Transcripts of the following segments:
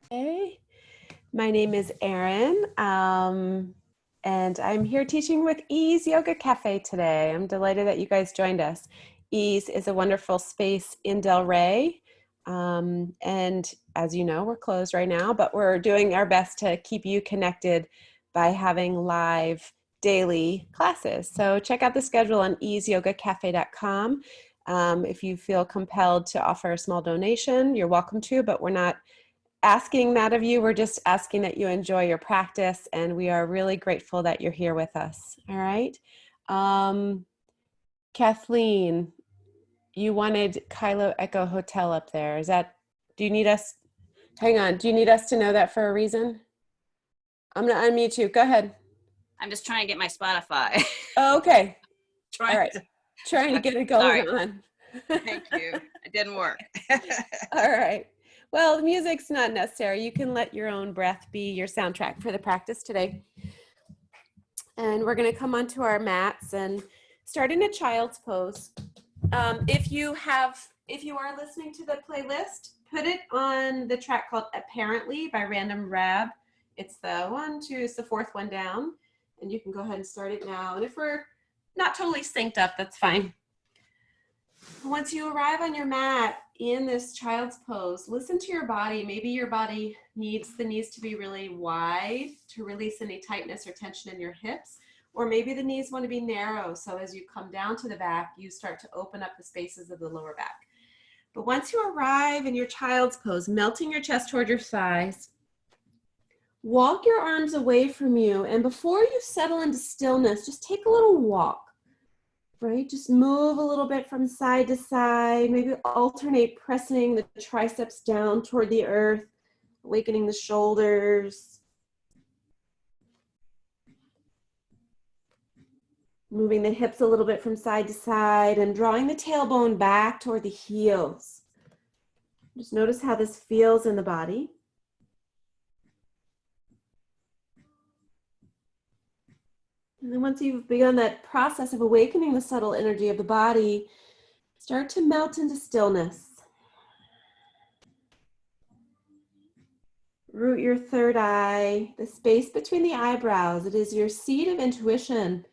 Hey, my name is Erin, and I'm here teaching with Ease Yoga Cafe today. I'm delighted that you guys joined us. Ease is a wonderful space in Delray, and as you know, we're closed right now, but we're doing our best to keep you connected by having live daily classes. So check out the schedule on easeyogacafe.com. If you feel compelled to offer a small donation, you're welcome to, but we're not asking that of you. We're just asking that you enjoy your practice, and we are really grateful that you're here with us. All right. Kathleen, you wanted Kylo Echo Hotel up there. Do you need us, hang on, do you need us to know that for a reason? I'm going to unmute you. Go ahead. I'm just trying to get my Spotify. Oh, okay. All right. Trying to get it going on. Thank you. It didn't work. All right. Well, music's not necessary. You can let your own breath be your soundtrack for the practice today. And we're going to come onto our mats and start in a child's pose. If you are listening to the playlist, put it on the track called Apparently by Random Rab. It's the fourth one down. And you can go ahead and start it now. And if we're not totally synced up, that's fine. Once you arrive on your mat in this child's pose, listen to your body. Maybe your body needs the knees to be really wide to release any tightness or tension in your hips, or maybe the knees want to be narrow. So as you come down to the back, you start to open up the spaces of the lower back. But once you arrive in your child's pose, melting your chest toward your thighs, walk your arms away from you. And before you settle into stillness, just take a little walk. Right? Just move a little bit from side to side, maybe alternate pressing the triceps down toward the earth, awakening the shoulders, moving the hips a little bit from side to side and drawing the tailbone back toward the heels. Just notice how this feels in the body. And then once you've begun that process of awakening the subtle energy of the body, start to melt into stillness. Root your third eye, the space between the eyebrows. It is your seat of intuition.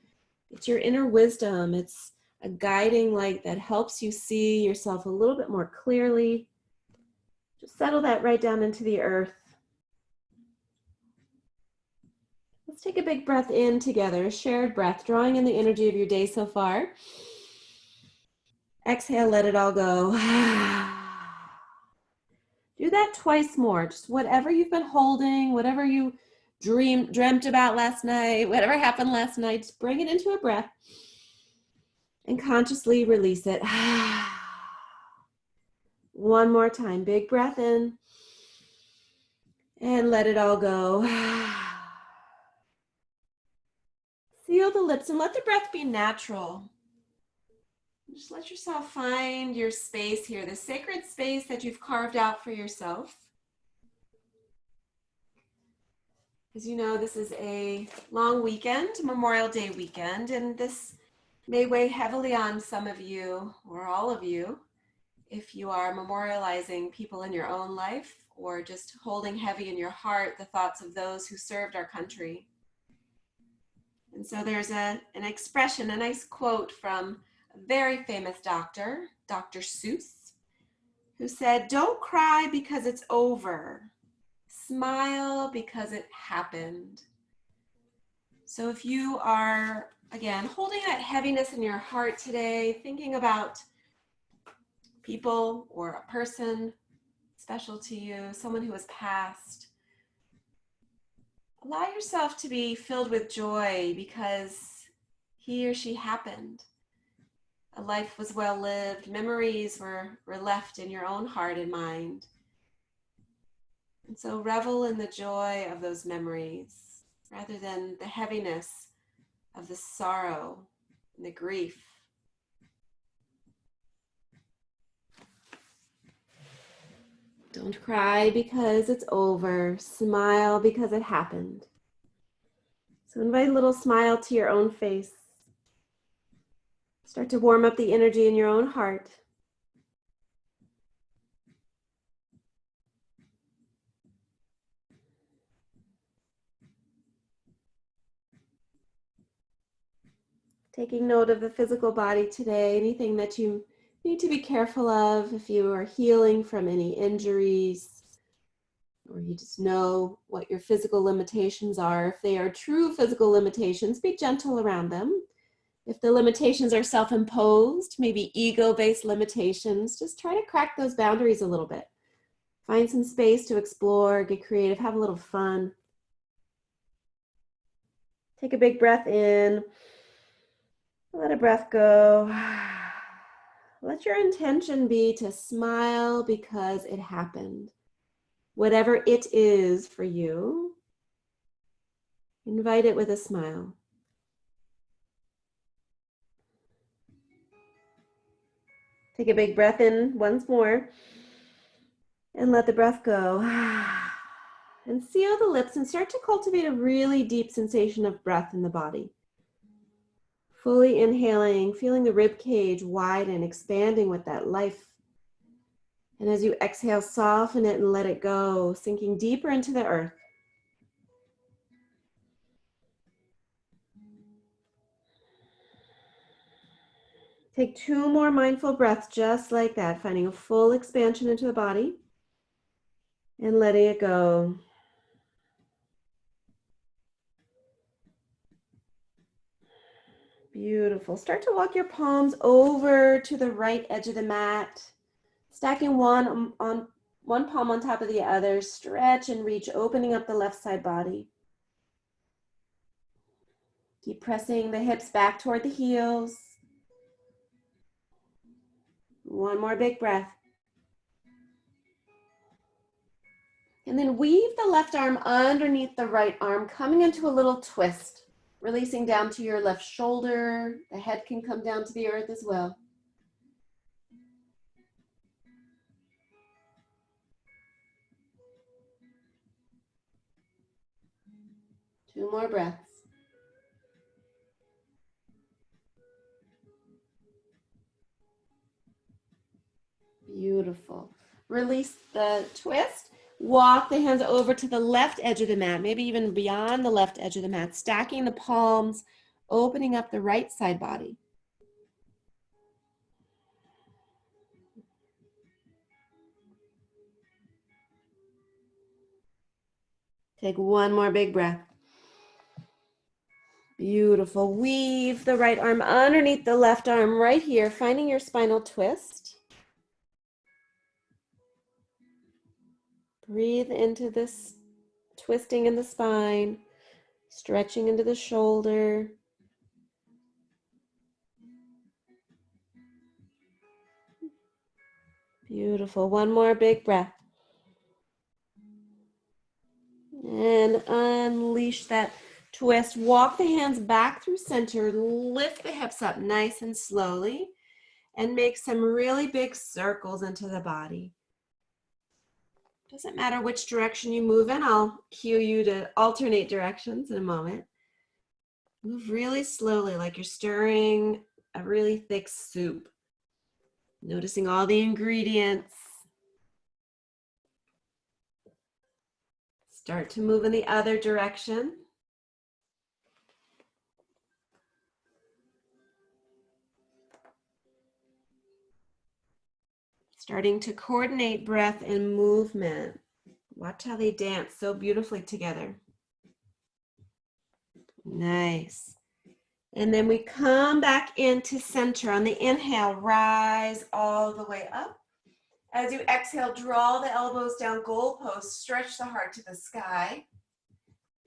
It's your inner wisdom. It's a guiding light that helps you see yourself a little bit more clearly. Just settle that right down into the earth. Let's take a big breath in together, a shared breath, drawing in the energy of your day so far. Exhale, let it all go. Do that twice more. Just whatever you've been holding, whatever you dreamt about last night, whatever happened last night, just bring it into a breath and consciously release it. One more time, big breath in and let it all go. Seal the lips and let the breath be natural. Just let yourself find your space here, the sacred space that you've carved out for yourself. As you know, this is a long weekend, Memorial Day weekend, and this may weigh heavily on some of you or all of you if you are memorializing people in your own life or just holding heavy in your heart the thoughts of those who served our country. And so there's an expression, a nice quote from a very famous doctor, Dr. Seuss, who said, "Don't cry because it's over. Smile because it happened." So if you are, again, holding that heaviness in your heart today, thinking about people or a person special to you, someone who has passed, allow yourself to be filled with joy because he or she happened. A life was well lived. Memories were left in your own heart and mind. And so revel in the joy of those memories rather than the heaviness of the sorrow and the grief. Don't cry because it's over. Smile because it happened. So invite a little smile to your own face. Start to warm up the energy in your own heart. Taking note of the physical body today, anything that you need to be careful of if you are healing from any injuries, or you just know what your physical limitations are. If they are true physical limitations, be gentle around them. If the limitations are self-imposed, maybe ego-based limitations, just try to crack those boundaries a little bit. Find some space to explore, get creative, have a little fun. Take a big breath in. Let a breath go. Let your intention be to smile because it happened. Whatever it is for you, invite it with a smile. Take a big breath in once more and let the breath go. And seal the lips and start to cultivate a really deep sensation of breath in the body. Fully inhaling, feeling the rib cage widen, expanding with that life. And as you exhale, soften it and let it go, sinking deeper into the earth. Take 2 more mindful breaths just like that, finding a full expansion into the body and letting it go. Beautiful. Start to walk your palms over to the right edge of the mat, stacking one palm on top of the other. Stretch and reach, opening up the left side body. Keep pressing the hips back toward the heels. One more big breath. And then weave the left arm underneath the right arm, coming into a little twist, releasing down to your left shoulder. The head can come down to the earth as well. Two more breaths. Beautiful. Release the twist. Walk the hands over to the left edge of the mat, maybe even beyond the left edge of the mat, stacking the palms, opening up the right side body. Take one more big breath. Beautiful. Weave the right arm underneath the left arm right here, finding your spinal twist. Breathe into this twisting in the spine, stretching into the shoulder. Beautiful. One more big breath. And unleash that twist. Walk the hands back through center. Lift the hips up nice and slowly. And make some really big circles into the body. Doesn't matter which direction you move in. I'll cue you to alternate directions in a moment. Move really slowly, like you're stirring a really thick soup. Noticing all the ingredients. Start to move in the other direction. Starting to coordinate breath and movement. Watch how they dance so beautifully together. Nice. And then we come back into center. On the inhale, rise all the way up. As you exhale, draw the elbows down, goalposts, stretch the heart to the sky.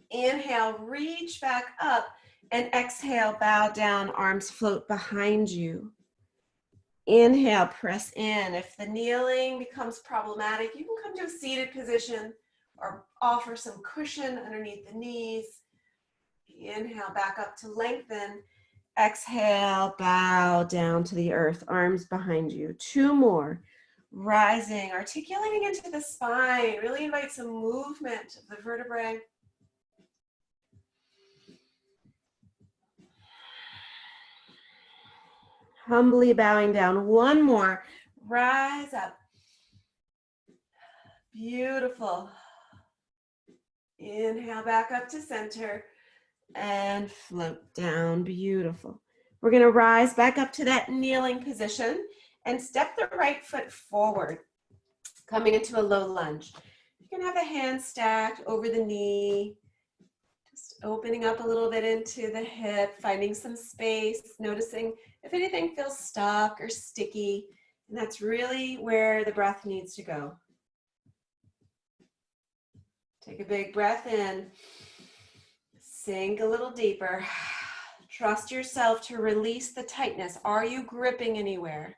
Inhale, reach back up, and exhale, bow down, arms float behind you. Inhale, press in. If the kneeling becomes problematic, you can come to a seated position or offer some cushion underneath the knees. Inhale, back up to lengthen. Exhale, bow down to the earth, arms behind you. 2 more. Rising, articulating into the spine. Really invite some movement of the vertebrae. Humbly bowing down. 1 more. Rise up. Beautiful. Inhale back up to center and float down. Beautiful. We're going to rise back up to that kneeling position and step the right foot forward, coming into a low lunge. You can have the hands stacked over the knee, just opening up a little bit into the hip, finding some space, noticing if anything feels stuck or sticky, and that's really where the breath needs to go. Take a big breath in, sink a little deeper. Trust yourself to release the tightness. Are you gripping anywhere?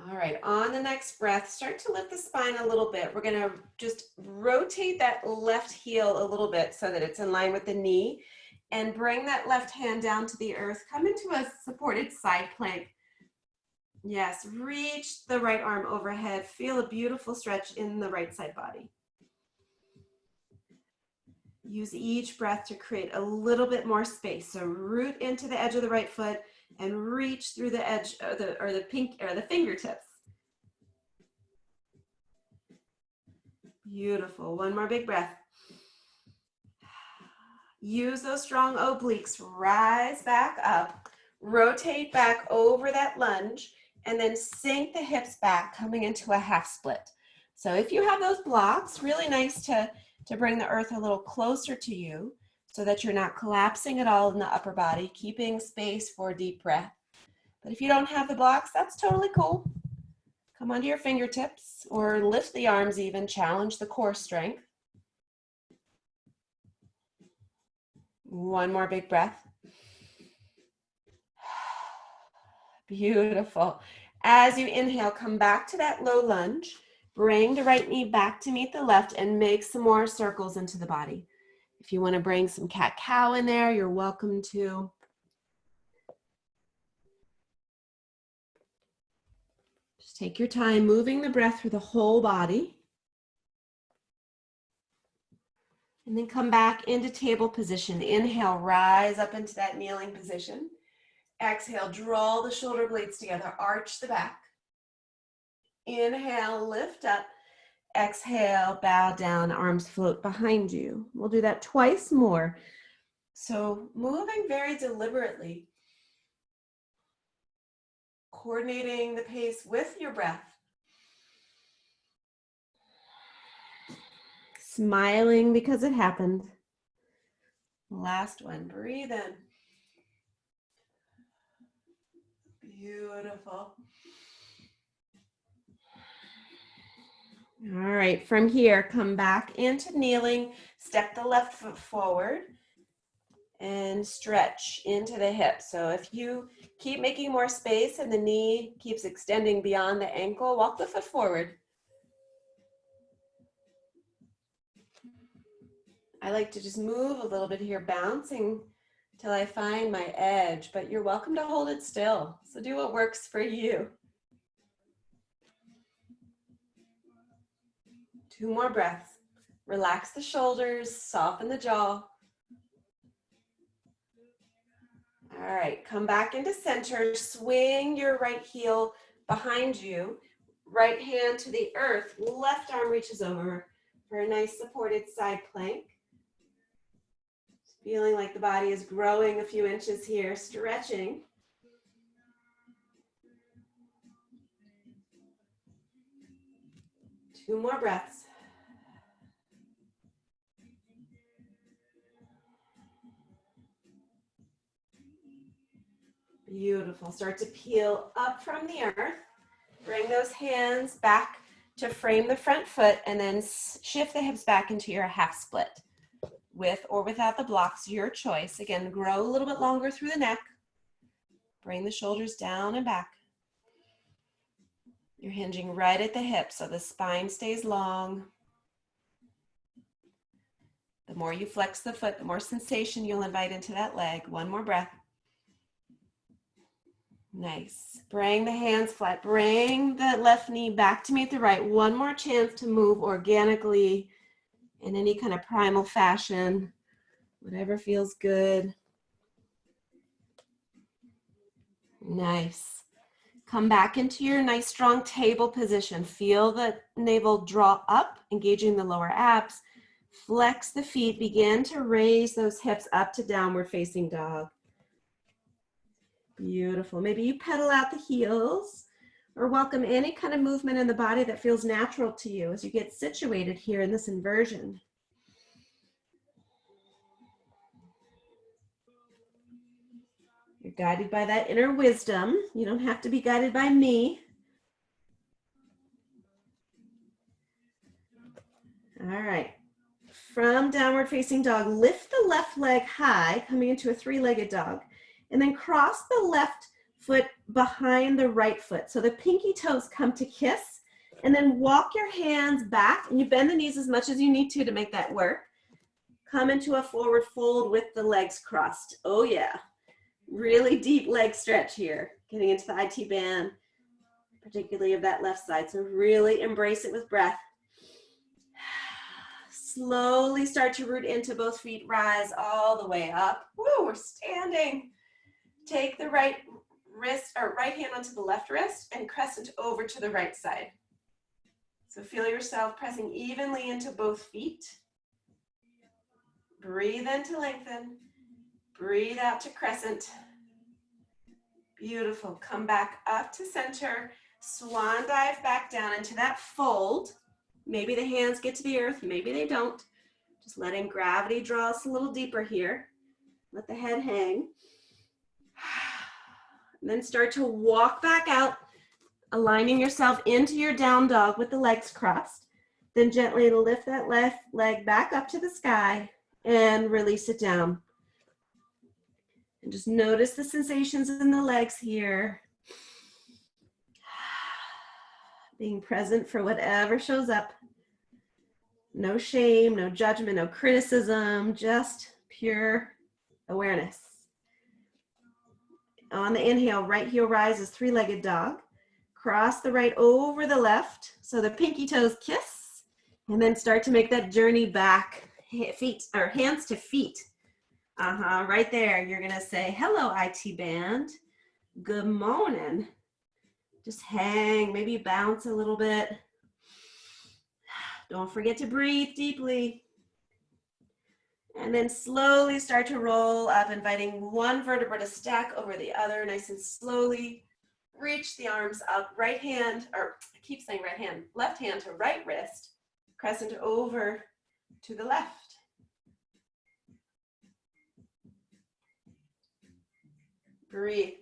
All right, on the next breath, start to lift the spine a little bit. We're gonna just rotate that left heel a little bit so that it's in line with the knee and bring that left hand down to the earth. Come into a supported side plank. Yes, reach the right arm overhead. Feel a beautiful stretch in the right side body. Use each breath to create a little bit more space. So root into the edge of the right foot and reach through the edge or the fingertips. Beautiful. One more big breath. Use those strong obliques. Rise back up. Rotate back over that lunge and then sink the hips back, coming into a half split. So if you have those blocks, really nice to bring the earth a little closer to you so that you're not collapsing at all in the upper body, keeping space for a deep breath. But if you don't have the blocks, that's totally cool. Come onto your fingertips or lift the arms even, challenge the core strength. One more big breath. Beautiful. As you inhale, come back to that low lunge. Bring the right knee back to meet the left and make some more circles into the body. If you want to bring some cat-cow in there, you're welcome to. Just take your time moving the breath through the whole body. And then come back into table position. Inhale, rise up into that kneeling position. Exhale, draw the shoulder blades together, arch the back. Inhale, lift up. Exhale, bow down, arms float behind you. We'll do that twice more. So moving very deliberately, coordinating the pace with your breath. Smiling because it happened. Last one, breathe in. Beautiful. All right, from here, come back into kneeling, step the left foot forward and stretch into the hip. So if you keep making more space and the knee keeps extending beyond the ankle, walk the foot forward. I like to just move a little bit here, bouncing till I find my edge, but you're welcome to hold it still. So do what works for you. 2 more breaths. Relax the shoulders, soften the jaw. All right, come back into center. Swing your right heel behind you. Right hand to the earth. Left arm reaches over for a nice supported side plank. Feeling like the body is growing a few inches here, stretching. Two more breaths. Beautiful. Start to peel up from the earth. Bring those hands back to frame the front foot and then shift the hips back into your half split. With or without the blocks, your choice. Again, grow a little bit longer through the neck. Bring the shoulders down and back. You're hinging right at the hip, so the spine stays long. The more you flex the foot, the more sensation you'll invite into that leg. One more breath. Nice. Bring the hands flat. Bring the left knee back to meet the right. One more chance to move organically in any kind of primal fashion. Whatever feels good. Nice. Come back into your nice strong table position. Feel the navel draw up, engaging the lower abs. Flex the feet, begin to raise those hips up to downward facing dog. Beautiful. Maybe you pedal out the heels or welcome any kind of movement in the body that feels natural to you as you get situated here in this inversion. You're guided by that inner wisdom. You don't have to be guided by me. All right. From downward facing dog, lift the left leg high, coming into a three-legged dog, and then cross the left foot behind the right foot. So the pinky toes come to kiss, and then walk your hands back, and you bend the knees as much as you need to make that work. Come into a forward fold with the legs crossed. Oh yeah. Really deep leg stretch here, getting into the IT band, particularly of that left side. So really embrace it with breath. Slowly start to root into both feet, rise all the way up. Woo, we're standing. Take the right wrist or right hand onto the left wrist and crescent over to the right side. So feel yourself pressing evenly into both feet. Breathe in to lengthen. Breathe out to crescent. Beautiful. Come back up to center. Swan dive back down into that fold. Maybe the hands get to the earth, maybe they don't. Just letting gravity draw us a little deeper here. Let the head hang. And then start to walk back out, aligning yourself into your down dog with the legs crossed. Then gently lift that left leg back up to the sky and release it down. And just notice the sensations in the legs here. Being present for whatever shows up. No shame, no judgment, no criticism, just pure awareness. On the inhale, right heel rises, three-legged dog. Cross the right over the left, so the pinky toes kiss, and then start to make that journey back, feet or hands to feet. Right there, you're gonna say, hello, IT band. Good morning. Just hang, maybe bounce a little bit. Don't forget to breathe deeply. And then slowly start to roll up, inviting one vertebra to stack over the other, nice and slowly. Reach the arms up, right hand, or I keep saying right hand, left hand to right wrist, crescent over to the left. Breathe.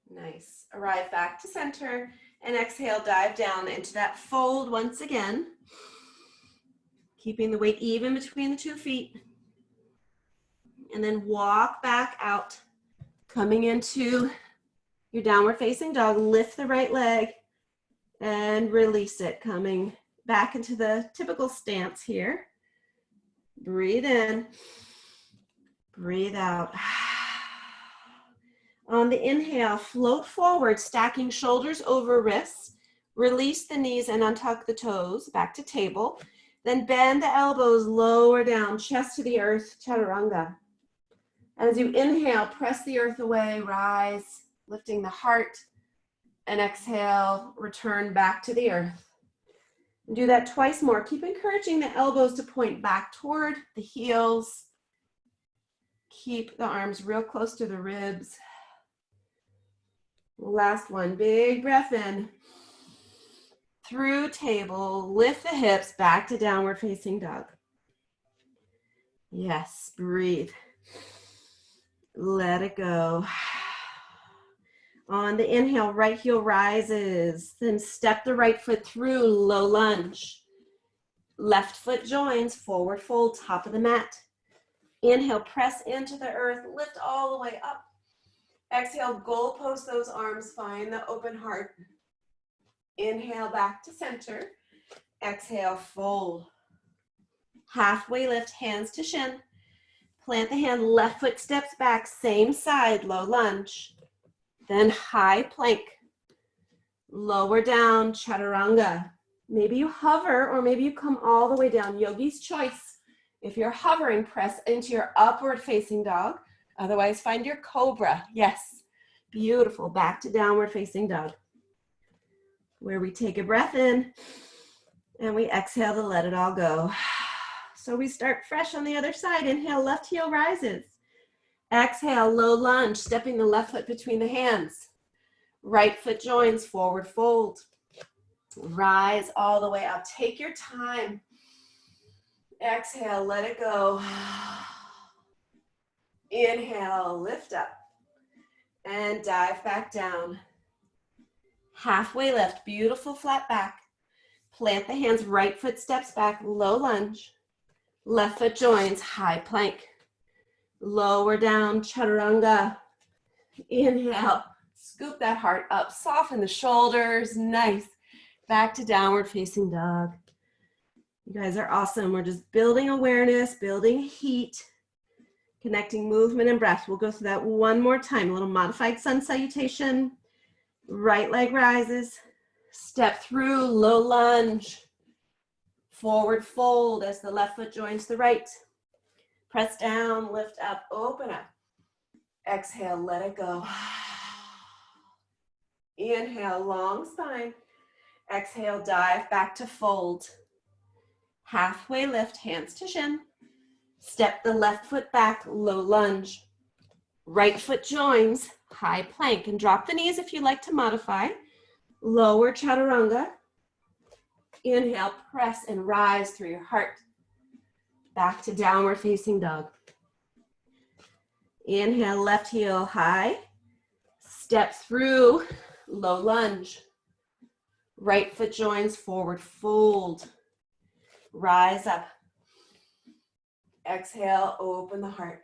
Nice. Arrive back to center and exhale, dive down into that fold once again. Keeping the weight even between the 2 feet. And then walk back out, coming into your downward facing dog. Lift the right leg and release it, coming back into the typical stance here. Breathe in, breathe out. On the inhale, float forward, stacking shoulders over wrists. Release the knees and untuck the toes, back to table. Then bend the elbows, lower down, chest to the earth, chaturanga. As you inhale, press the earth away, rise, lifting the heart, and exhale, return back to the earth. And do that twice more. Keep encouraging the elbows to point back toward the heels. Keep the arms real close to the ribs. Last one, big breath in. Through table, lift the hips back to downward facing dog. Yes, breathe. Let it go. On the inhale, right heel rises. Then step the right foot through, low lunge. Left foot joins, forward fold, top of the mat. Inhale, press into the earth, lift all the way up. Exhale, goalpost those arms, find the open heart. Inhale, back to center. Exhale, fold. Halfway lift, hands to shin. Plant the hand, left foot steps back, same side, low lunge. Then high plank. Lower down, chaturanga. Maybe you hover or maybe you come all the way down, yogi's choice. If you're hovering, press into your upward facing dog. Otherwise, find your cobra. Yes, beautiful. Back to downward facing dog. where we take a breath in and we exhale to let it all go. So we start fresh on the other side. Inhale, left heel rises. Exhale, low lunge, stepping the left foot between the hands. Right foot joins, forward fold. Rise all the way up. Take your time. Exhale, let it go. Inhale, lift up. And dive back down. Halfway lift, beautiful flat back. Plant the hands, right foot steps back, low lunge. Left foot joins, high plank. Lower down, chaturanga. Inhale, scoop that heart up, soften the shoulders, nice. Back to downward facing dog. You guys are awesome. We're just building awareness, building heat, connecting movement and breath. We'll go through that one more time. A little modified sun salutation. Right leg rises. Step through, low lunge. Forward fold as the left foot joins the right. Press down, lift up, open up. Exhale, let it go. Inhale, long spine. Exhale, dive back to fold. Halfway lift, hands to shin. Step the left foot back, low lunge. Right foot joins, high plank, and drop the knees if you'd like to modify. Lower chaturanga. Inhale, press and rise through your heart. Back to downward facing dog. Inhale, left heel high. Step through, low lunge. Right foot joins, forward fold. Rise up. Exhale, open the heart.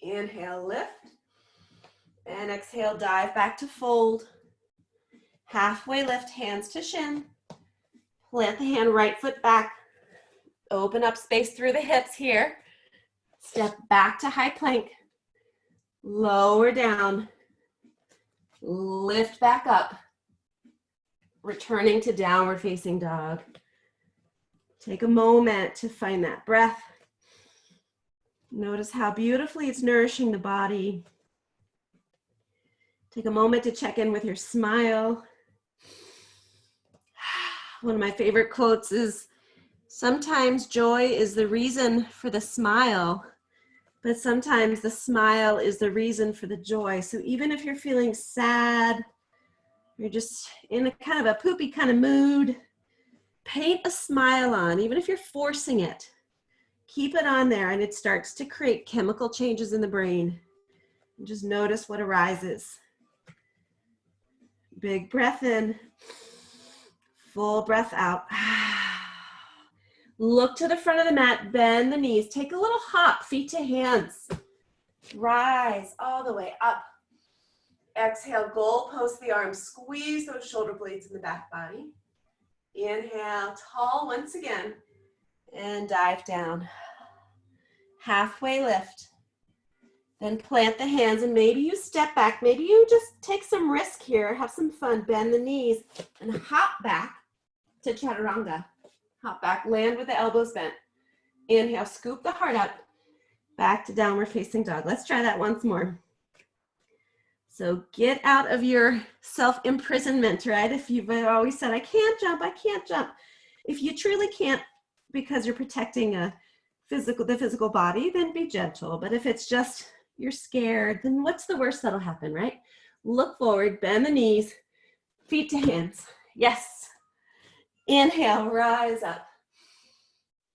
Inhale, lift. And exhale, dive back to fold. Halfway lift, hands to shin. Plant the hand, right foot back. Open up space through the hips here. Step back to high plank. Lower down. Lift back up. Returning to downward facing dog. Take a moment to find that breath. Notice how beautifully it's nourishing the body. Take a moment to check in with your smile. One of my favorite quotes is, sometimes joy is the reason for the smile, but sometimes the smile is the reason for the joy. So even if you're feeling sad, you're just in a kind of a poopy kind of mood, paint a smile on, even if you're forcing it. Keep it on there and it starts to create chemical changes in the brain. And just notice what arises. Big breath in, full breath out. Look to the front of the mat, bend the knees, take a little hop, feet to hands. Rise all the way up. Exhale, goal post the arms, squeeze those shoulder blades in the back body. Inhale, tall once again, and dive down. Halfway lift. Then plant the hands and maybe you step back. Maybe you just take some risk here, have some fun, bend the knees and hop back to chaturanga. Hop back, land with the elbows bent. Inhale, scoop the heart up, back to downward facing dog. Let's try that once more. So get out of your self-imprisonment, right? If you've always said, I can't jump, I can't jump. If you truly can't because you're protecting the physical body, then be gentle. But if it's just you're scared, then what's the worst that'll happen, right? Look forward, bend the knees, feet to hands. Yes. Inhale, rise up.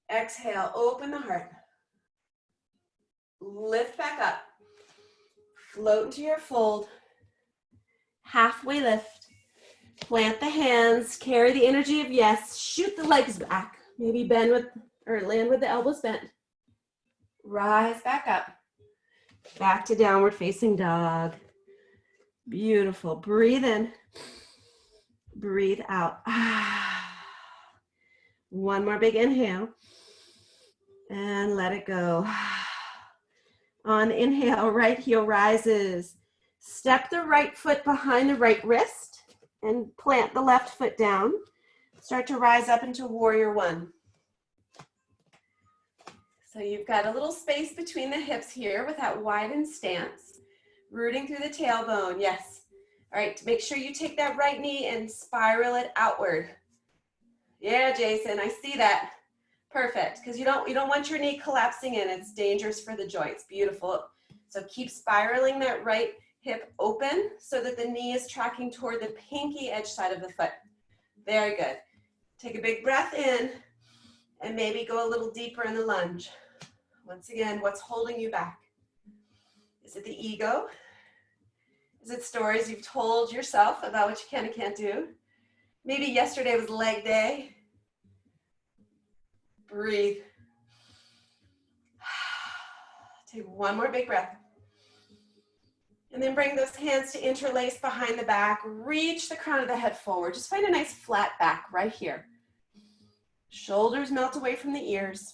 Exhale, open the heart. Lift back up. Float into your fold. Halfway lift. Plant the hands, carry the energy of yes, shoot the legs back. Maybe bend with, or land with the elbows bent. Rise back up. Back to downward facing dog. Beautiful. Breathe in. Breathe out. One more big inhale. And let it go. On inhale, right heel rises. Step the right foot behind the right wrist and plant the left foot down. Start to rise up into warrior one. So you've got a little space between the hips here with that widened stance. Rooting through the tailbone, yes. All right, make sure you take that right knee and spiral it outward. Yeah, Jason, I see that. Perfect, because you don't want your knee collapsing in. It's dangerous for the joints. Beautiful. So keep spiraling that right hip open so that the knee is tracking toward the pinky edge side of the foot. Very good. Take a big breath in and maybe go a little deeper in the lunge. Once again, what's holding you back? Is it the ego? Is it stories you've told yourself about what you can and can't do? Maybe yesterday was leg day. Breathe. Take one more big breath. And then bring those hands to interlace behind the back. Reach the crown of the head forward. Just find a nice flat back right here. Shoulders melt away from the ears.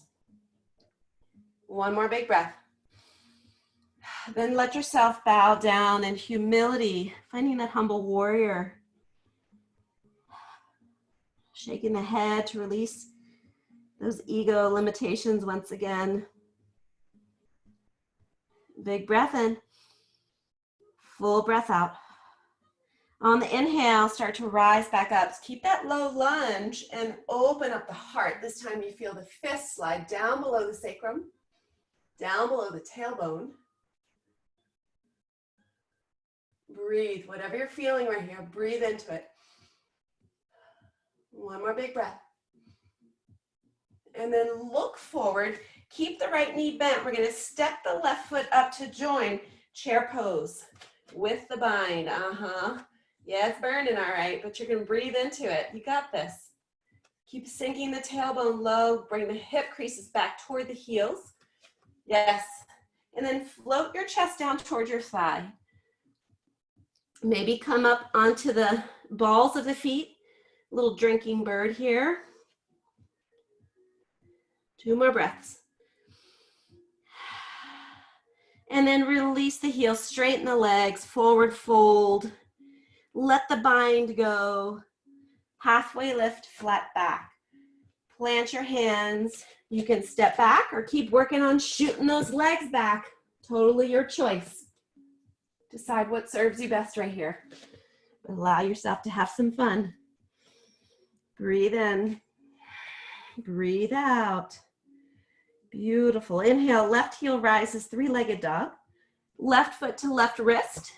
One more big breath. Then let yourself bow down in humility, finding that humble warrior. Shaking the head to release those ego limitations once again. Big breath in. Full breath out. On the inhale, start to rise back up. Keep that low lunge and open up the heart. This time you feel the fist slide down below the sacrum, down below the tailbone. Breathe, whatever you're feeling right here, breathe into it. One more big breath. And then look forward. Keep the right knee bent. We're going to step the left foot up to join chair pose with the bind. Yeah, it's burning all right, but you're going to breathe into it. You got this. Keep sinking the tailbone low. Bring the hip creases back toward the heels. Yes. And then float your chest down toward your thigh. Maybe come up onto the balls of the feet. Little drinking bird here. 2 more breaths. And then release the heels, straighten the legs, forward fold. Let the bind go. Halfway lift, flat back. Plant your hands. You can step back or keep working on shooting those legs back. Totally your choice. Decide what serves you best right here. Allow yourself to have some fun. Breathe in. Breathe out. Beautiful. Inhale, left heel rises, 3-legged dog. Left foot to left wrist.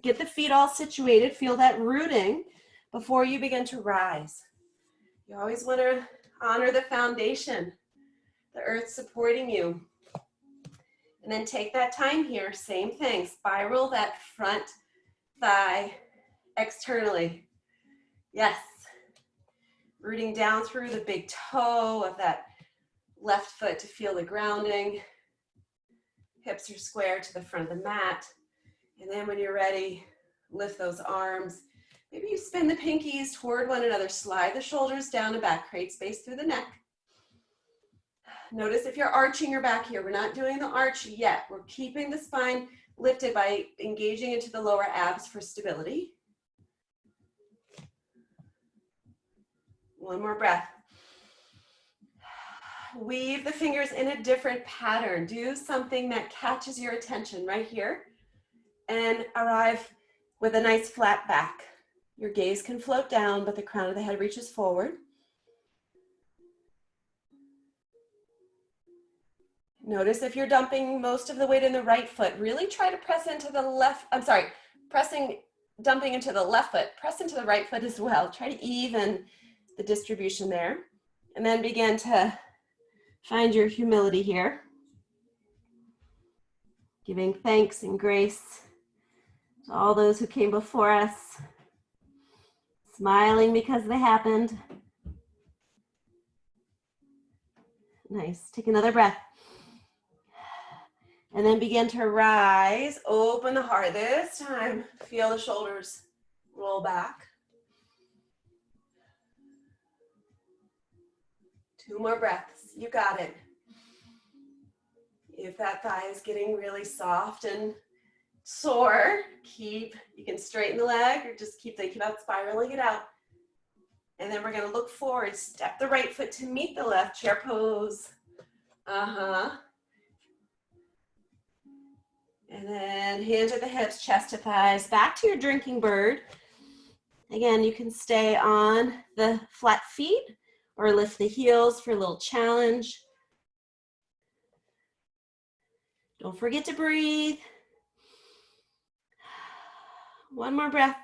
Get the feet all situated. Feel that rooting before you begin to rise. You always want to honor the foundation, the earth supporting you. And then take that time here, same thing. Spiral that front thigh externally. Yes. Rooting down through the big toe of that left foot to feel the grounding. Hips are square to the front of the mat. And then when you're ready, lift those arms. Maybe you spin the pinkies toward one another. Slide the shoulders down and back. Create space through the neck. Notice if you're arching your back here. We're not doing the arch yet. We're keeping the spine lifted by engaging into the lower abs for stability. One more breath. Weave the fingers in a different pattern. Do something that catches your attention right here and arrive with a nice flat back. Your gaze can float down, but the crown of the head reaches forward. Notice if you're dumping most of the weight in the right foot, really try to press into the left, dumping into the left foot, press into the right foot as well. Try to even the distribution there. And then begin to find your humility here. Giving thanks and grace to all those who came before us. Smiling because they happened. Nice. Take another breath. And then begin to rise. Open the heart. This time, feel the shoulders roll back. 2 more breaths. You got it. If that thigh is getting really soft and sore, you can straighten the leg or just keep out spiraling it out. And then we're going to look forward. Step the right foot to meet the left. Chair pose. And then hands at the hips, chest to thighs, back to your drinking bird. Again, you can stay on the flat feet or lift the heels for a little challenge. Don't forget to breathe. One more breath.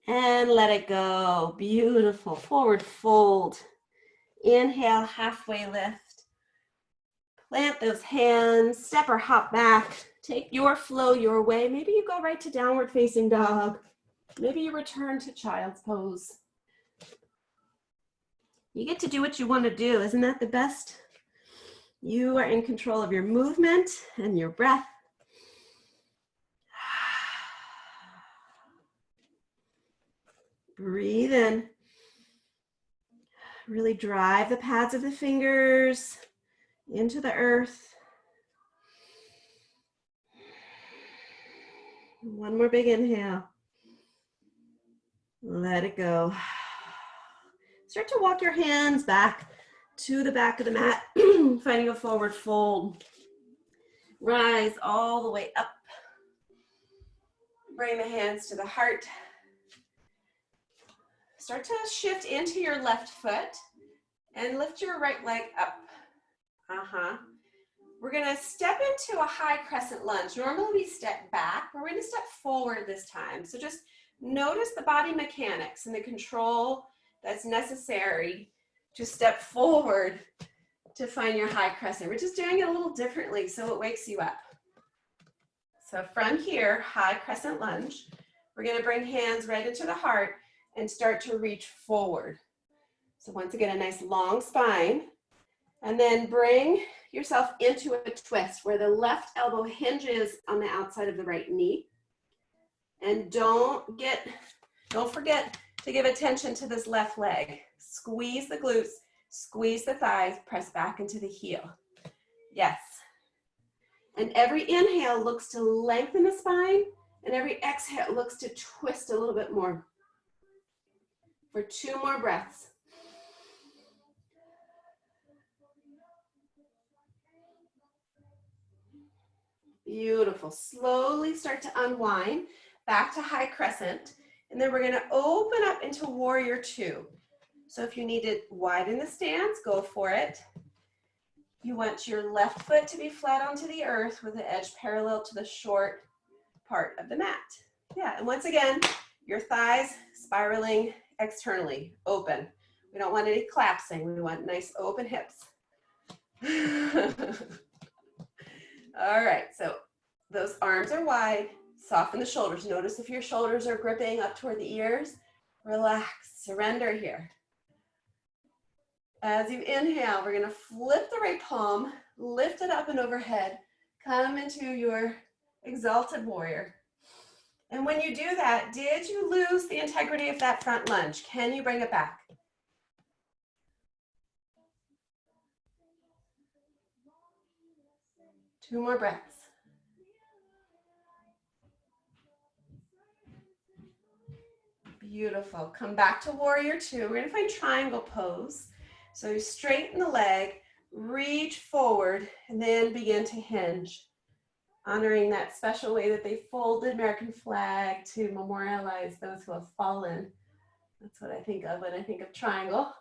And let it go. Beautiful. Forward fold. Inhale, halfway lift. Plant those hands, step or hop back. Take your flow your way. Maybe you go right to downward facing dog. Maybe you return to child's pose. You get to do what you want to do. Isn't that the best? You are in control of your movement and your breath. Breathe in. Really drive the pads of the fingers into the earth. One more big inhale. Let it go. Start to walk your hands back to the back of the mat, finding a forward fold. Rise all the way up. Bring the hands to the heart. Start to shift into your left foot and lift your right leg up. We're gonna step into a high crescent lunge. Normally we step back, but we're gonna step forward this time. So just notice the body mechanics and the control that's necessary to step forward to find your high crescent. We're just doing it a little differently so it wakes you up. So from here, high crescent lunge, we're gonna bring hands right into the heart and start to reach forward. So once again, a nice long spine, and then bring yourself into a twist where the left elbow hinges on the outside of the right knee. And don't forget to give attention to this left leg. Squeeze the glutes, squeeze the thighs, press back into the heel. Yes. And every inhale looks to lengthen the spine, and every exhale looks to twist a little bit more. For 2 more breaths. Beautiful. Slowly start to unwind back to high crescent. And then we're going to open up into warrior 2. So if you need to widen the stance, go for it. You want your left foot to be flat onto the earth with the edge parallel to the short part of the mat. Yeah, and once again, your thighs spiraling externally, open. We don't want any collapsing. We want nice open hips. All right, so those arms are wide. Soften the shoulders. Notice if your shoulders are gripping up toward the ears. Relax, surrender here. As you inhale, we're gonna flip the right palm, lift it up and overhead, come into your exalted warrior. And when you do that, did you lose the integrity of that front lunge? Can you bring it back? Two more breaths. Beautiful. Come back to warrior 2. We're gonna find triangle pose. So you straighten the leg, reach forward, and then begin to hinge, honoring that special way that they folded American flag to memorialize those who have fallen. That's what I think of when I think of triangle.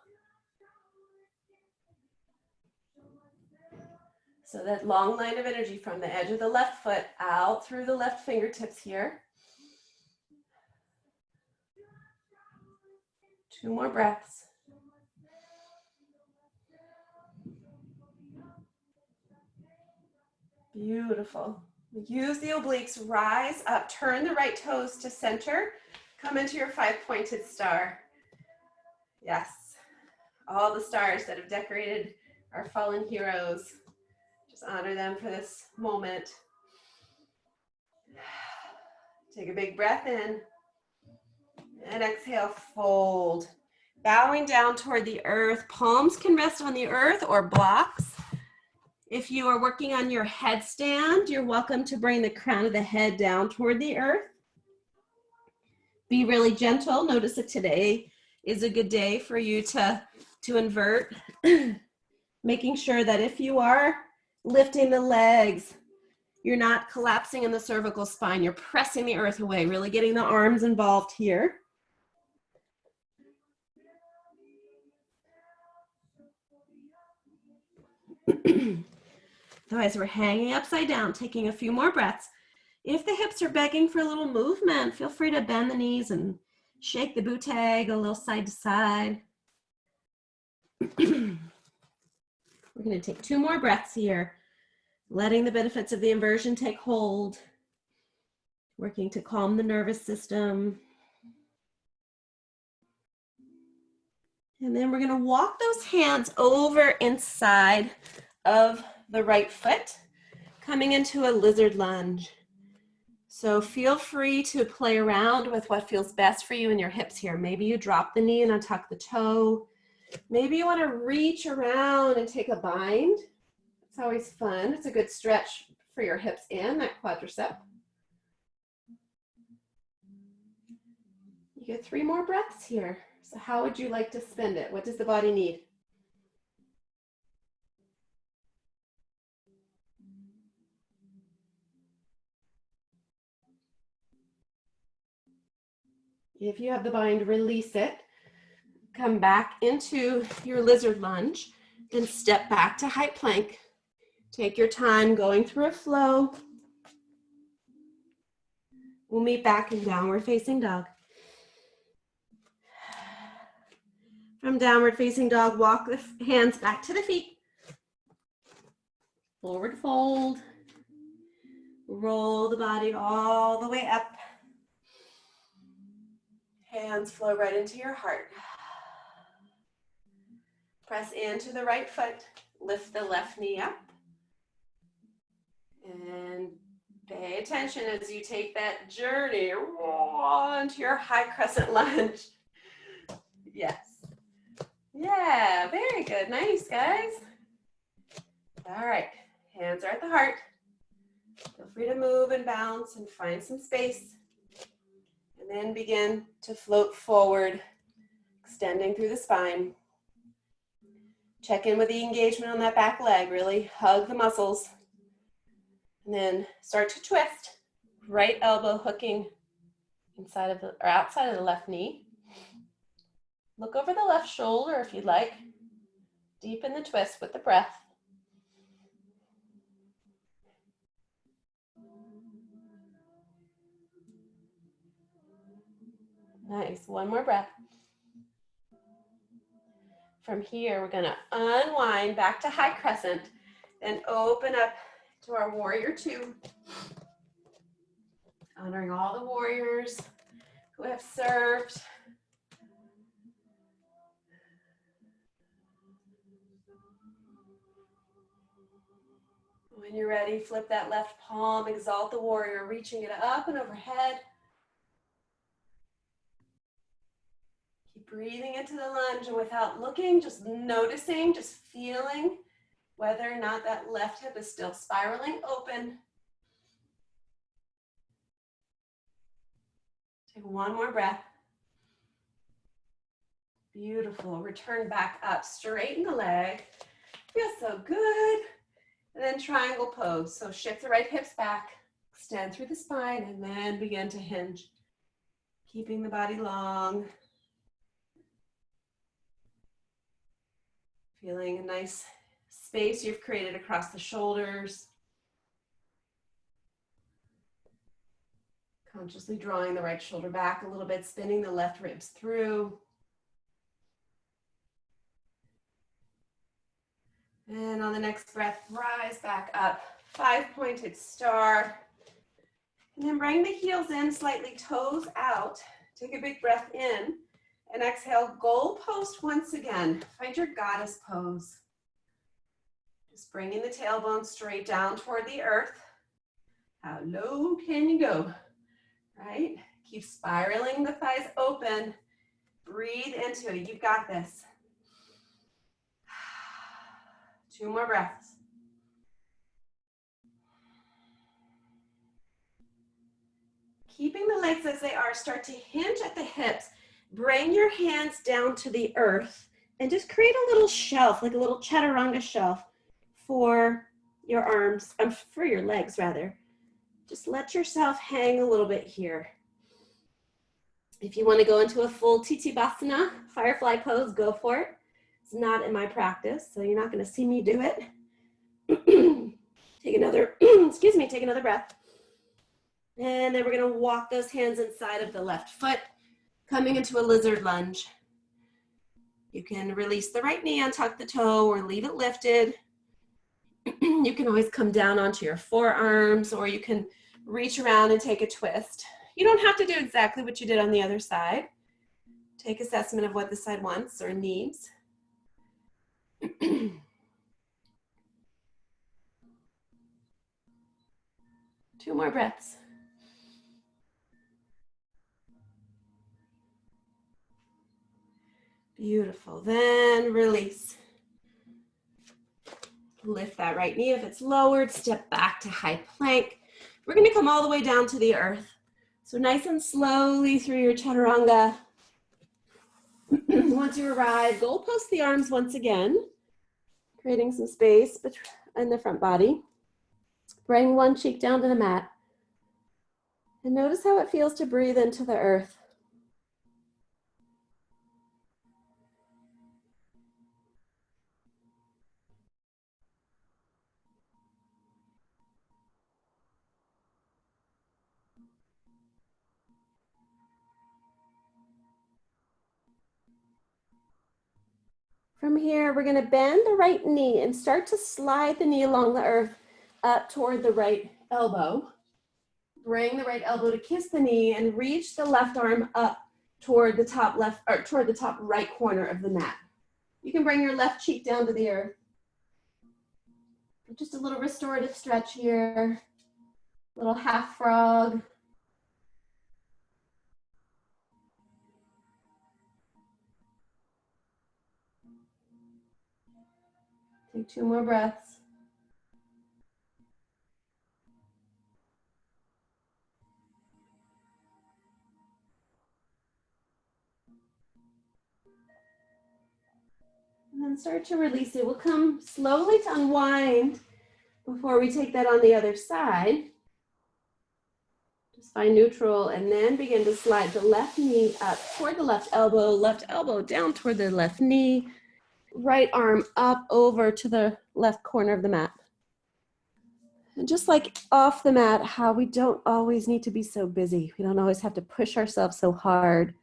So that long line of energy from the edge of the left foot out through the left fingertips here. 2 more breaths. Beautiful. Use the obliques, rise up, turn the right toes to center, come into your 5-pointed star. Yes, all the stars that have decorated our fallen heroes. Just honor them for this moment. Take a big breath in and exhale, fold. Bowing down toward the earth, palms can rest on the earth or blocks. If you are working on your headstand, you're welcome to bring the crown of the head down toward the earth. Be really gentle. Notice that today is a good day for you to invert, making sure that if you are lifting the legs You're not collapsing in the cervical spine. You're pressing the earth away, really getting the arms involved here. Otherwise, we're hanging upside down, taking a few more breaths. If the hips are begging for a little movement, feel free to bend the knees and shake the bootay, go a little side to side. We're going to take 2 more breaths here, letting the benefits of the inversion take hold, working to calm the nervous system. And then we're going to walk those hands over inside of the right foot, coming into a lizard lunge. So feel free to play around with what feels best for you in your hips here. Maybe you drop the knee and untuck the toe. Maybe you want to reach around and take a bind. It's always fun. It's a good stretch for your hips and that quadricep. You get 3 more breaths here. So how would you like to spend it? What does the body need? If you have the bind, release it. Come back into your lizard lunge, then step back to high plank. Take your time going through a flow. We'll meet back in downward facing dog. From downward facing dog, walk the hands back to the feet. Forward fold. Roll the body all the way up. Hands flow right into your heart. Press into the right foot. Lift the left knee up. And pay attention as you take that journey onto your high crescent lunge. Yes. Yeah, very good. Nice, guys. All right, hands are at the heart. Feel free to move and bounce and find some space. And then begin to float forward, extending through the spine. Check in with the engagement on that back leg. Really hug the muscles. And then start to twist. Right elbow hooking inside of the, or outside of the left knee. Look over the left shoulder if you'd like. Deepen the twist with the breath. Nice, 1 more breath. From here, we're gonna unwind back to high crescent and open up to our warrior 2. Honoring all the warriors who have served. When you're ready, flip that left palm, exalt the warrior, reaching it up and overhead. Keep breathing into the lunge, and without looking, just noticing, just feeling whether or not that left hip is still spiraling open. Take 1 more breath. Beautiful. Return back up. Straighten the leg. Feels so good. And then triangle pose. So shift the right hips back, extend through the spine, and then begin to hinge. Keeping the body long. Feeling a nice space you've created across the shoulders. Consciously drawing the right shoulder back a little bit, spinning the left ribs through. And on the next breath, rise back up, 5-pointed star. And then bring the heels in, slightly toes out. Take a big breath in and exhale, goal post once again. Find your goddess pose. Just bringing the tailbone straight down toward the earth. How low can you go? Right? Keep spiraling the thighs open. Breathe into it. You've got this. 2 more breaths. Keeping the legs as they are, start to hinge at the hips. Bring your hands down to the earth and just create a little shelf, like a little chaturanga shelf for your arms, for your legs rather. Just let yourself hang a little bit here. If you want to go into a full Titivasana, firefly pose, go for it. It's not in my practice, so you're not going to see me do it. Take another, excuse me, take another breath. And then we're going to walk those hands inside of the left foot, coming into a lizard lunge. You can release the right knee, untuck the toe, or leave it lifted. You can always come down onto your forearms, or you can reach around and take a twist. You don't have to do exactly what you did on the other side. Take assessment of what the side wants or needs. 2 more breaths. Beautiful. Then release. Lift that right knee if it's lowered. Step back to high plank. We're going to come all the way down to the earth. So nice and slowly through your chaturanga. Once you arrive, goalpost the arms once again, creating some space in the front body. Bring one cheek down to the mat. And notice how it feels to breathe into the earth. From here, we're going to bend the right knee and start to slide the knee along the earth up toward the right elbow. Bring the right elbow to kiss the knee and reach the left arm up toward the top left or toward the top right corner of the mat. You can bring your left cheek down to the earth. Just a little restorative stretch here. Little half frog. Take 2 more breaths. And then start to release it. We'll come slowly to unwind before we take that on the other side. Just find neutral and then begin to slide the left knee up toward the left elbow down toward the left knee, right arm up over to the left corner of the mat. And just like off the mat, how we don't always need to be so busy. We don't always have to push ourselves so hard.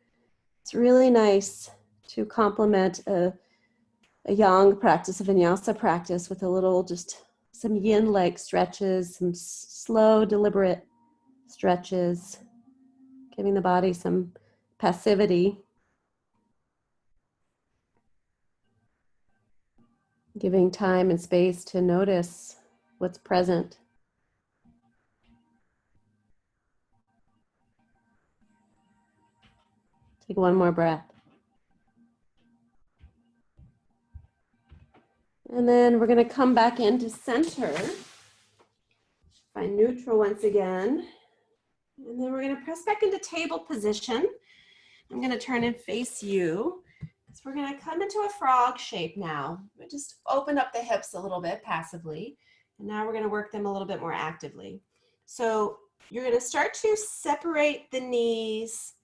It's really nice to complement a yang practice, a vinyasa practice with a little, just some yin leg stretches, some slow, deliberate stretches, giving the body some passivity, giving time and space to notice what's present. Take 1 more breath. And then we're going to come back into center. Find neutral once again. And then we're going to press back into table position. I'm going to turn and face you. So we're going to come into a frog shape now. We just open up the hips a little bit passively. And now we're going to work them a little bit more actively. So you're going to start to separate the knees.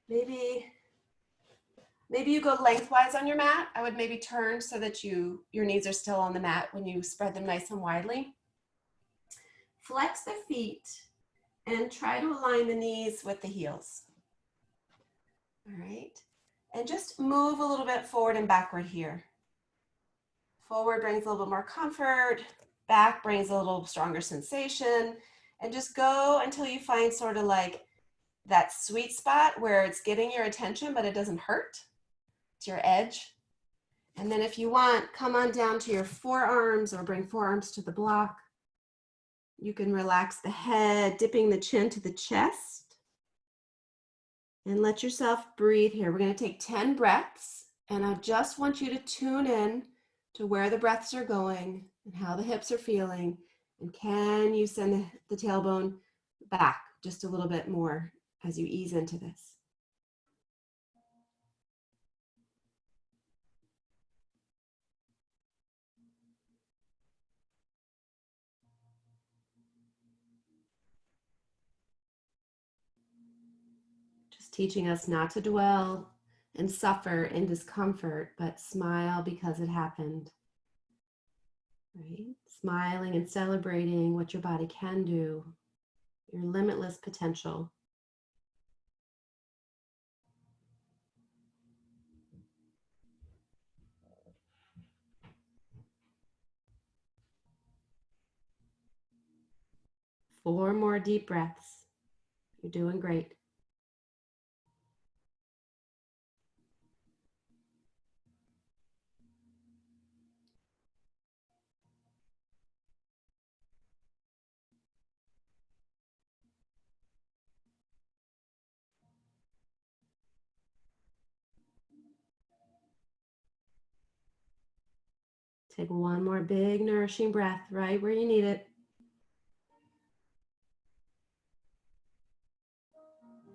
Maybe you go lengthwise on your mat. I would maybe turn so that your knees are still on the mat when you spread them nice and widely. Flex the feet and try to align the knees with the heels. All right. And just move a little bit forward and backward here. Forward brings a little bit more comfort. Back brings a little stronger sensation. And just go until you find sort of like that sweet spot where it's getting your attention, but it doesn't hurt. It's your edge. And then if you want, come on down to your forearms or bring forearms to the block. You can relax the head, dipping the chin to the chest. And let yourself breathe here. We're going to take 10 breaths. And I just want you to tune in to where the breaths are going and how the hips are feeling. And can you send the tailbone back just a little bit more as you ease into this? teaching us not to dwell and suffer in discomfort, but smile because it happened. Right? Smiling and celebrating what your body can do, your limitless potential. Four more deep breaths. You're doing great. Take one more big nourishing breath right where you need it.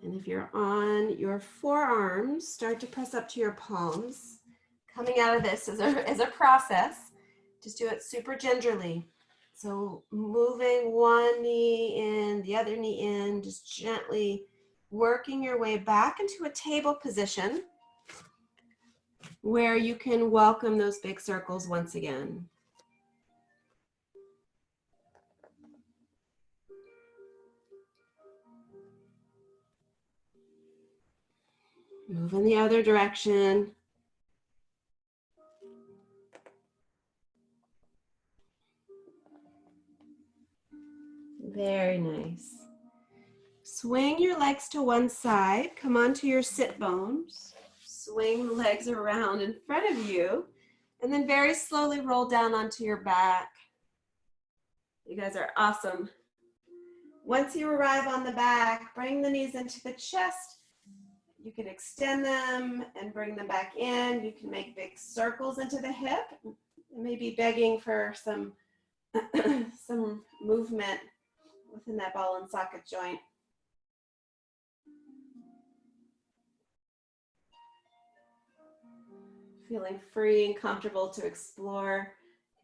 And if you're on your forearms, start to press up to your palms. Coming out of this is a process. Just do it super gingerly. So moving one knee in, the other knee in, just gently working your way back into a table position where you can welcome those big circles once again. Move in the other direction. Very nice. Swing your legs to one side. Come onto your sit bones. Swing the legs around in front of you. And then very slowly roll down onto your back. You guys are awesome. Once you arrive on the back, bring the knees into the chest. You can extend them and bring them back in. You can make big circles into the hip. Maybe begging for some, some movement within that ball and socket joint. Feeling free and comfortable to explore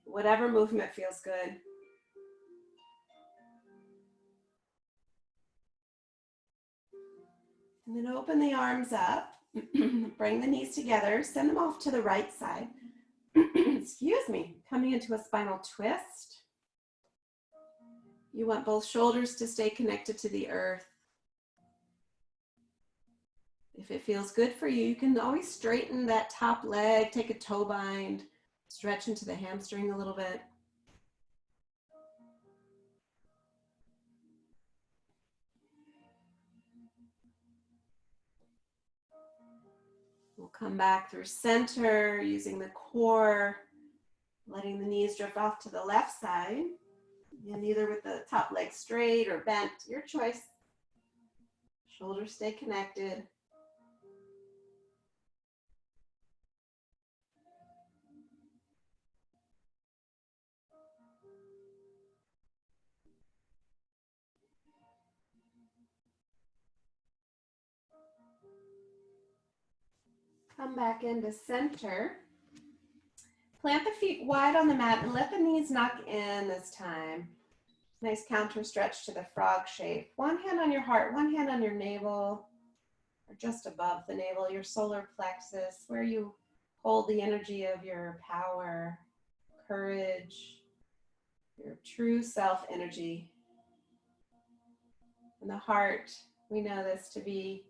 whatever movement feels good. And then open the arms up, bring the knees together, send them off to the right side. Excuse me, coming into a spinal twist. You want both shoulders to stay connected to the earth. If it feels good for you, you can always straighten that top leg, take a toe bind, stretch into the hamstring a little bit. We'll come back through center, using the core, letting the knees drift off to the left side, and either with the top leg straight or bent, your choice. Shoulders stay connected. Come back into center. Plant the feet wide on the mat and let the knees knock in this time. Nice counter stretch to the frog shape. One hand on your heart, one hand on your navel, or just above the navel, your solar plexus, where you hold the energy of your power, courage, your true self energy. And the heart, we know this to be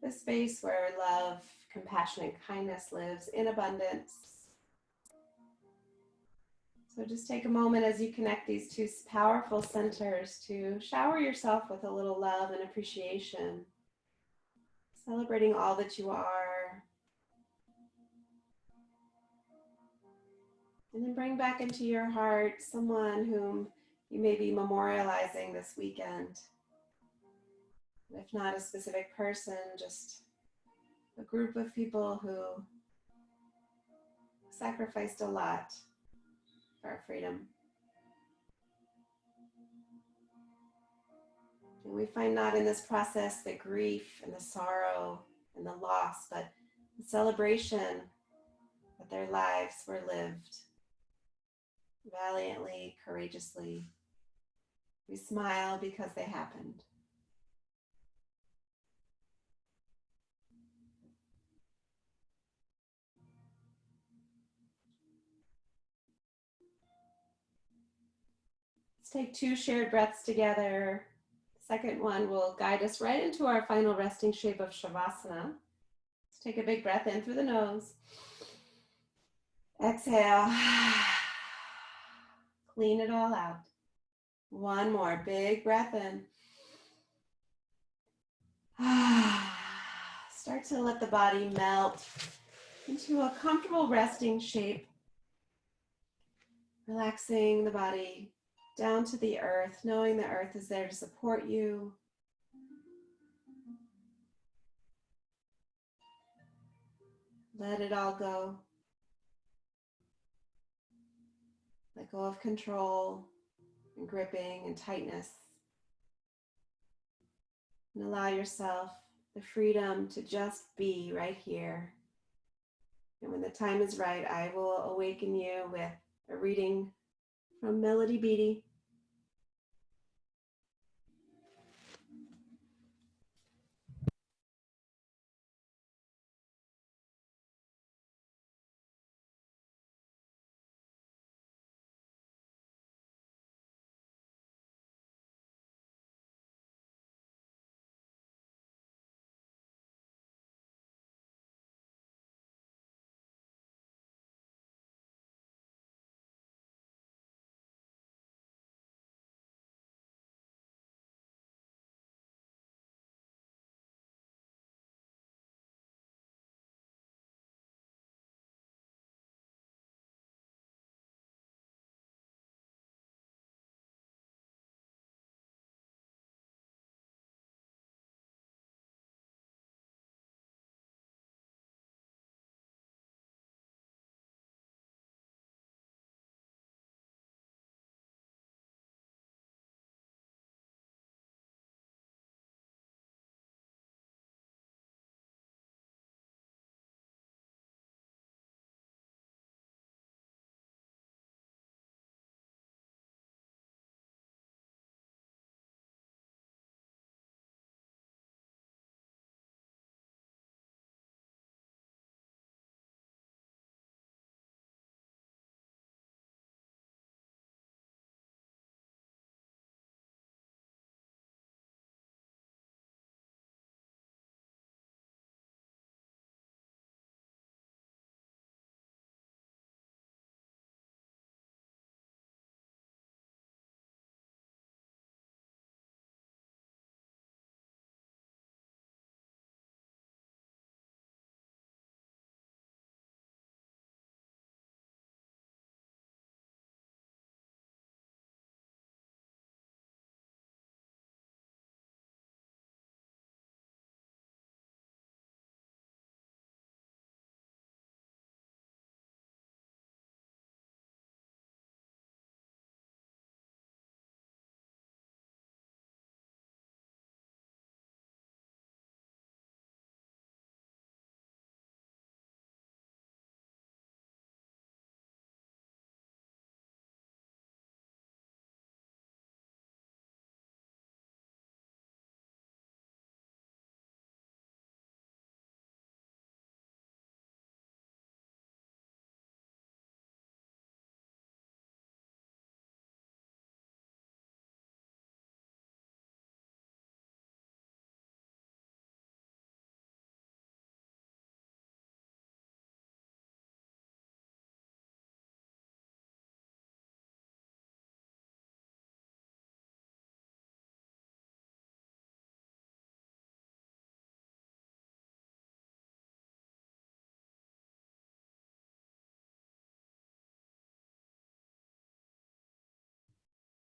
the space where love, compassion, and kindness lives in abundance. So just take a moment as you connect these two powerful centers to shower yourself with a little love and appreciation, celebrating all that you are. And then bring back into your heart someone whom you may be memorializing this weekend. If not a specific person, just a group of people who sacrificed a lot for our freedom. And we find not in this process the grief and the sorrow and the loss, but the celebration that their lives were lived valiantly, courageously. We smile because they happened. Let's take 2 shared breaths together. Second one will guide us right into our final resting shape of Shavasana. Let's take a big breath in through the nose. Exhale. Clean it all out. One more big breath in. Start to let the body melt into a comfortable resting shape. Relaxing the body down to the earth, knowing the earth is there to support you. Let it all go. Let go of control and gripping and tightness. And allow yourself the freedom to just be right here. And when the time is right, I will awaken you with a reading from Melody Beattie.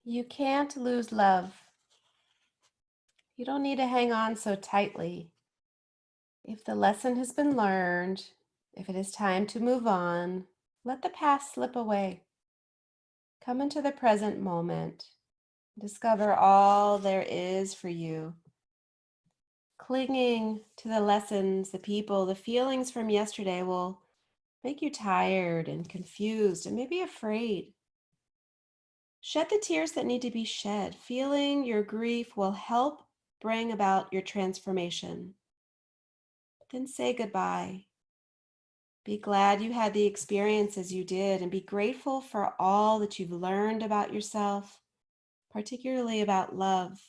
You can't lose love. You don't need to hang on so tightly. If the lesson has been learned, if it is time to move on, let the past slip away. Come into the present moment. Discover all there is for you. Clinging to the lessons, the people, the feelings from yesterday will make you tired and confused and maybe afraid. Shed the tears that need to be shed. Feeling your grief will help bring about your transformation. Then say goodbye. Be glad you had the experiences you did and be grateful for all that you've learned about yourself particularly about love,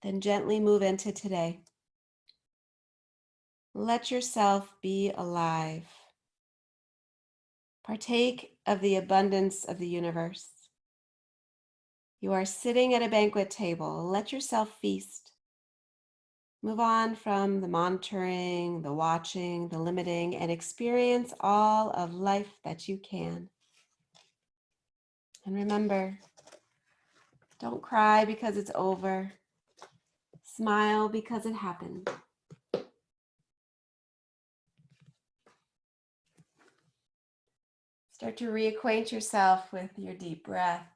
then gently move into today. Let yourself be alive. Partake of the abundance of the universe. You are sitting at a banquet table. Let yourself feast. Move on from the monitoring, the watching, the limiting, and experience all of life that you can. And remember, don't cry because it's over. Smile because it happened. Start to reacquaint yourself with your deep breath.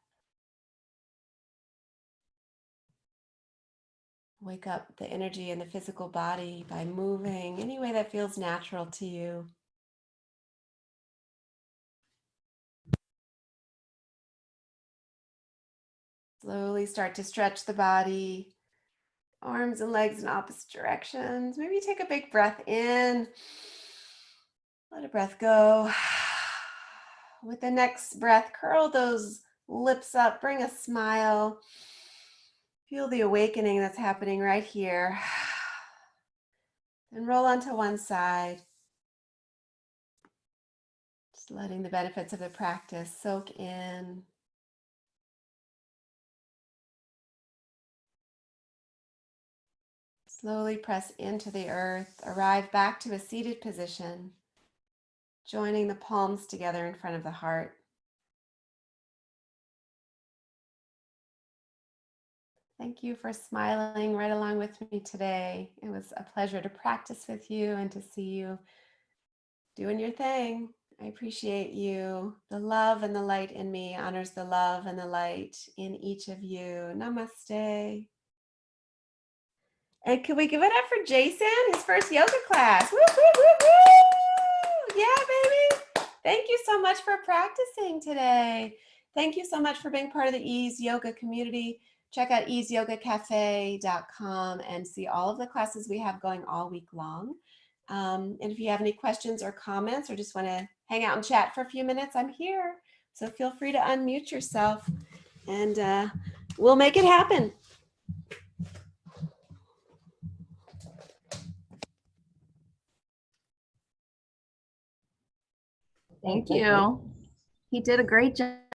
Wake up the energy in the physical body by moving any way that feels natural to you. Slowly start to stretch the body, arms and legs in opposite directions. Maybe take a big breath in. Let a breath go. With the next breath, curl those lips up, bring a smile. Feel the awakening that's happening right here. And roll onto one side. Just letting the benefits of the practice soak in. Slowly press into the earth. Arrive back to a seated position, joining the palms together in front of the heart. Thank you for smiling right along with me today. It was a pleasure to practice with you and to see you doing your thing. I appreciate you. The love and the light in me honors the love and the light in each of you. Namaste. And can we give it up for Jason, his first yoga class? Woo, woo, woo, woo! Yeah, baby. Thank you so much for practicing today. Thank you so much for being part of the Ease Yoga community. Check out easeyogacafe.com and see all of the classes we have going all week long. And if you have any questions or comments or just want to hang out and chat for a few minutes, I'm here. So feel free to unmute yourself and we'll make it happen. Thank you. He did a great job.